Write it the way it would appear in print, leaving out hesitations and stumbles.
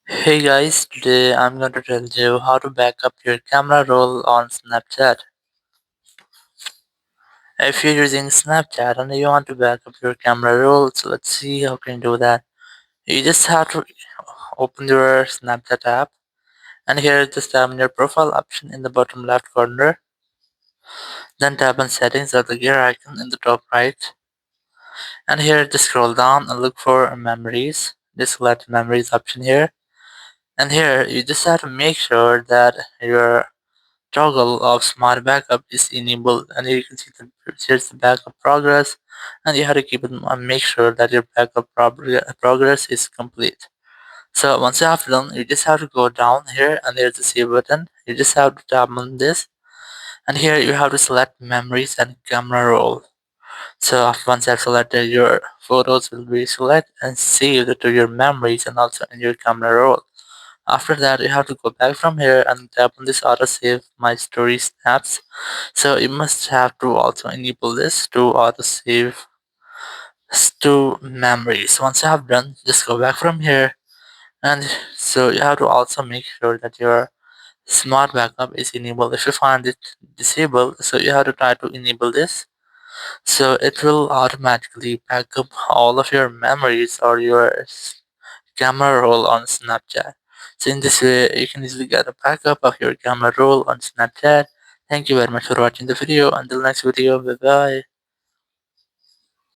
Hey guys, today I'm going to tell you how to back up your camera roll on Snapchat. If you're using Snapchat and you want to back up your camera roll, so let's see how can you do that. You just have to open your Snapchat app, and here just tap on your profile option in the bottom left corner. Then tap on settings or the gear icon in the top right. And here just scroll down and look for memories. Just select memories option here. And here you just have to make sure that your toggle of smart backup is enabled, and here you can see that here's the backup progress, and you have to keep it and make sure that your backup progress is complete. So once you have done, you just have to go down here and there's the save button. You just have to tap on this, and here you have to select memories and camera roll. So once you have selected, your photos will be selected and saved to your memories and also in your camera roll. After that, you have to go back from here and tap on this auto save my story snaps. So you must have to also enable this to auto save to memories. Once you have done, just go back from here, and so you have to also make sure that your smart backup is enabled. If you find it disabled, so you have to try to enable this. So it will automatically back up all of your memories or your camera roll on Snapchat. So in this way, you can easily get a backup of your camera roll on Snapchat. Thank you very much for watching the video. Until next video, bye bye.